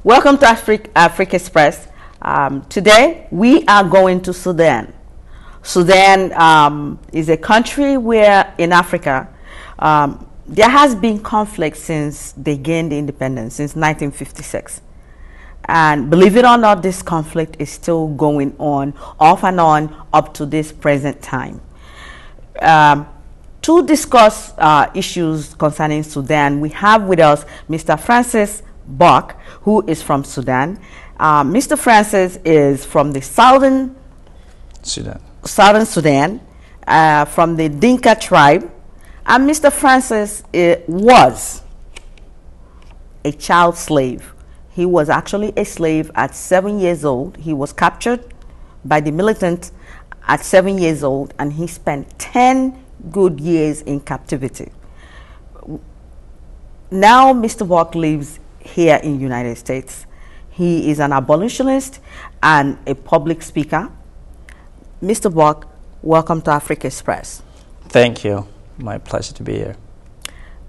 Welcome to Afrik Express. Today we are going to Sudan. Sudan is a country where in Africa there has been conflict since they gained independence, since 1956. And believe it or not, this conflict is still going on, off and on, up to this present time. To discuss issues concerning Sudan, we have with us Mr. Franscis Buk, who is from Sudan. Mr. Franscis is from the southern Sudan, from the Dinka tribe. And Mr. Franscis was a child slave. He was actually a slave at 7 years old. He was captured by the militants at 7 years old, and he spent 10 good years in captivity. Now Mr. Buk lives here in the United States. He is an abolitionist and a public speaker. Mr. Buk, welcome to Afrik Express. Thank you. My pleasure to be here.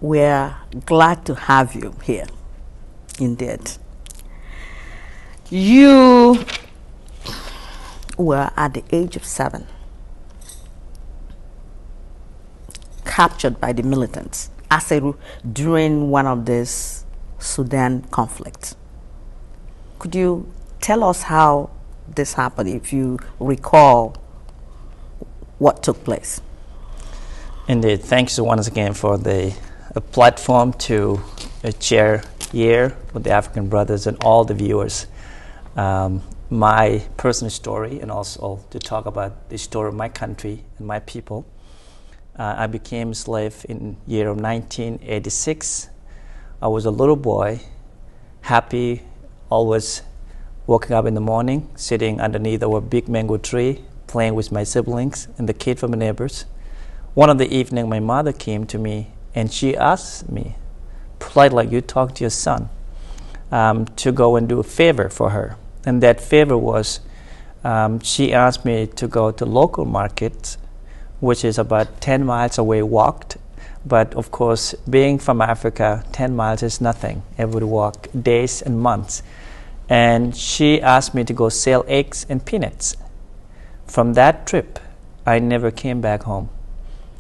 We're glad to have you here, indeed. You were at the age of 7 captured by the militants during one of these Sudan conflict. Could you tell us how this happened, if you recall what took place? Indeed. Thanks once again for the platform to share here with the African brothers and all the viewers my personal story, and also to talk about the story of my country and my people. I became a slave in the year of 1986. I was a little boy, happy, always waking up in the morning, sitting underneath our big mango tree, playing with my siblings and the kids from the neighbors. One of the evening, my mother came to me and she asked me, polite like you talk to your son, to go and do a favor for her. And that favor was, she asked me to go to local market, which is about 10 miles away walked. But of course, being from Africa, 10 miles is nothing. I would walk days and months. And she asked me to go sell eggs and peanuts. From that trip, I never came back home.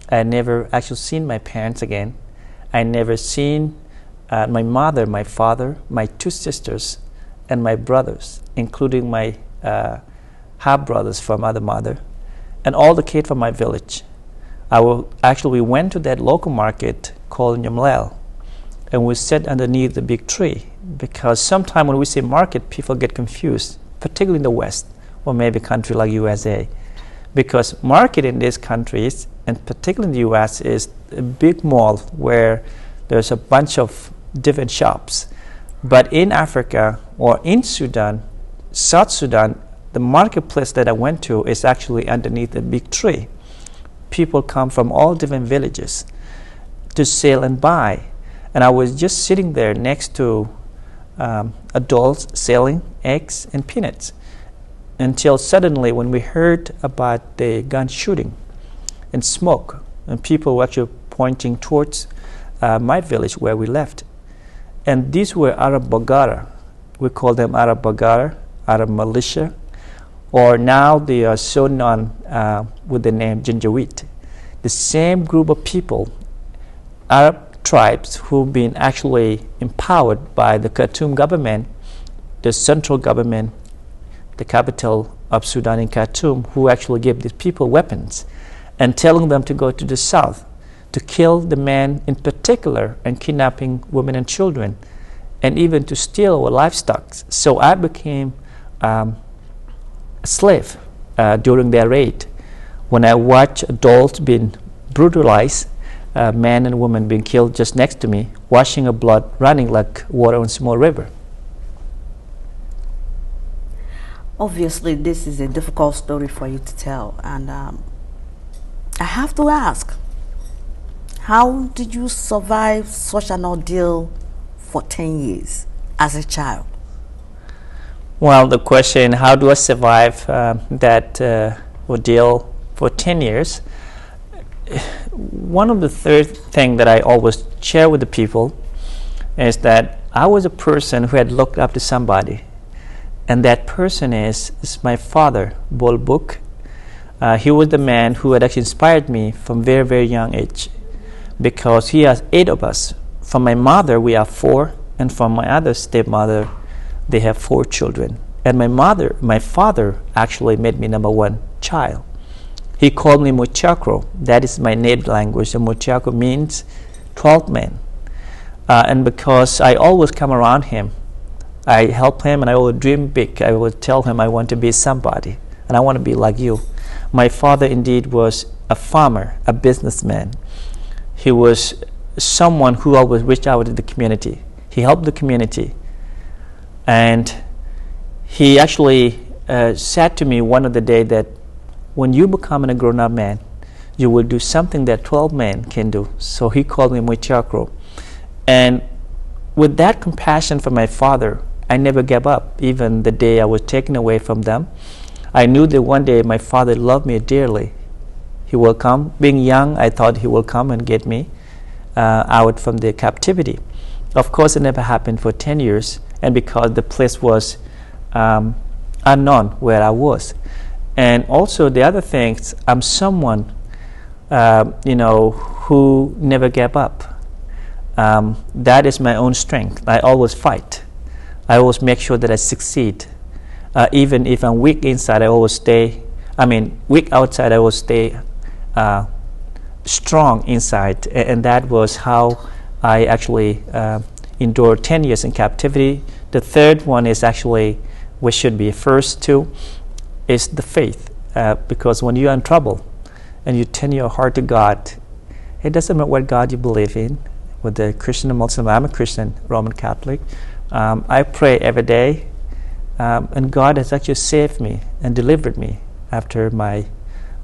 I never actually seen my parents again. I never seen my mother, my father, my 2 sisters, and my brothers, including my half-brothers from other mother, and all the kids from my village. We went to that local market called Nyamlel, and we sat underneath the big tree, because sometimes when we say market, people get confused, particularly in the West, or maybe a country like USA, because market in these countries, and particularly in the US, is a big mall where there's a bunch of different shops. But in Africa, or in Sudan, South Sudan, the marketplace that I went to is actually underneath a big tree. People come from all different villages to sell and buy. And I was just sitting there next to adults selling eggs and peanuts, until suddenly when we heard about the gun shooting and smoke, and people were actually pointing towards my village where we left. And these were Arab Bagara. We call them Arab Bagara, Arab militia, or now they are so known with the name Janjaweed. The same group of people, Arab tribes who've been actually empowered by the Khartoum government, the central government, the capital of Sudan in Khartoum, who actually gave these people weapons and telling them to go to the south to kill the men in particular and kidnapping women and children and even to steal our livestock. So I became a slave during their raid. When I watched adults being brutalized, men and women being killed just next to me, washing of blood running like water on a small river. Obviously, this is a difficult story for you to tell, and I have to ask, how did you survive such an ordeal for 10 years as a child? Well, the question, how do I survive that ordeal for 10 years? One of the third thing that I always share with the people is that I was a person who had looked up to somebody, and that person is my father, Buk. He was the man who had actually inspired me from very, very young age, because he has 8 of us. From my mother, we are 4, and from my other stepmother, they have 4 children. And my father actually made me number 1 child. He called me Muchakro. That is my native language, and Muchakro means 12th man. And because I always come around him, I help him, and I will dream big. I will tell him I want to be somebody, and I want to be like you. My father indeed was a farmer, a businessman. He was someone who always reached out to the community. He helped the community. And he actually said to me one of the day that when you become a grown-up man, you will do something that 12 men can do. So he called me Muchakro. And with that compassion for my father, I never gave up, even the day I was taken away from them. I knew that one day my father loved me dearly. He will come. Being young, I thought he will come and get me out from the captivity. Of course, it never happened for 10 years, and because the place was unknown where I was. And also the other things, I'm someone, who never gave up. That is my own strength. I always fight. I always make sure that I succeed. Even if I'm weak inside, I always weak outside, I always stay strong inside. And that was how I actually endured 10 years in captivity. The third one is actually, which should be first two, is the faith. Because when you're in trouble and you turn your heart to God, it doesn't matter what God you believe in, whether Christian or Muslim. I'm a Christian, Roman Catholic. I pray every day, and God has actually saved me and delivered me after my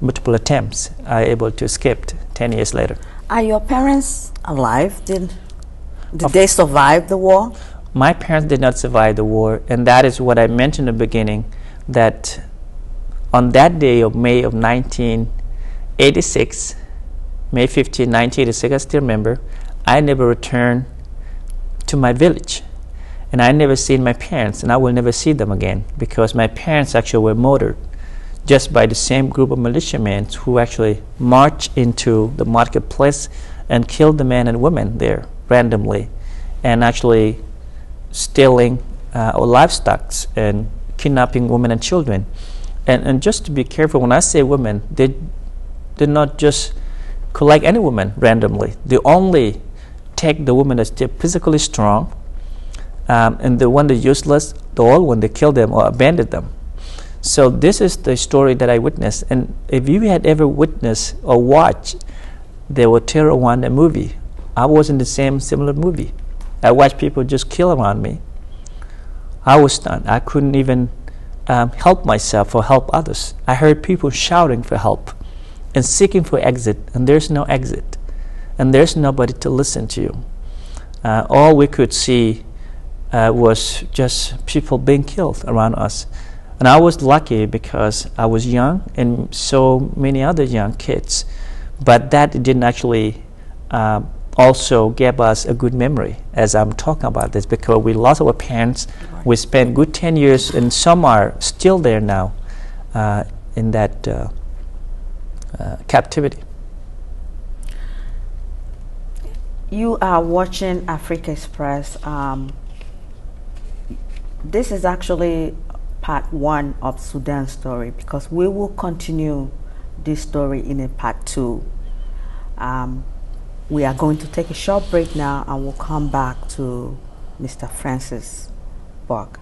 multiple attempts. I able to escape 10 years later. Are your parents alive? Did they survive the war? My parents did not survive the war, and that is what I mentioned in the beginning, that on that day of May of 1986, May 15, 1986, I still remember, I never returned to my village. And I never seen my parents, and I will never see them again, because my parents actually were murdered just by the same group of militiamen who actually marched into the marketplace and killed the men and women there randomly, and actually stealing our livestock and kidnapping women and children. And just to be careful, when I say women, they did not just collect any woman randomly. They only take the woman that's physically strong, and the one that's useless, the old one, they kill them or abandon them. So this is the story that I witnessed. And if you had ever witnessed or watched the Terror One movie, I was in the similar movie. I watched people just kill around me. I was stunned. I couldn't even help myself or help others. I heard people shouting for help and seeking for exit, and there's no exit, and there's nobody to listen to you. All we could see was just people being killed around us. And I was lucky because I was young, and so many other young kids, but that didn't actually also give us a good memory as I'm talking about this, because we lost our parents. We spent good 10 years, and some are still there now in that captivity. You are watching Africa Express. This is actually part 1 of Sudan's story, because we will continue this story in a part 2. We are going to take a short break now, and we'll come back to Mr. Franscis Buk.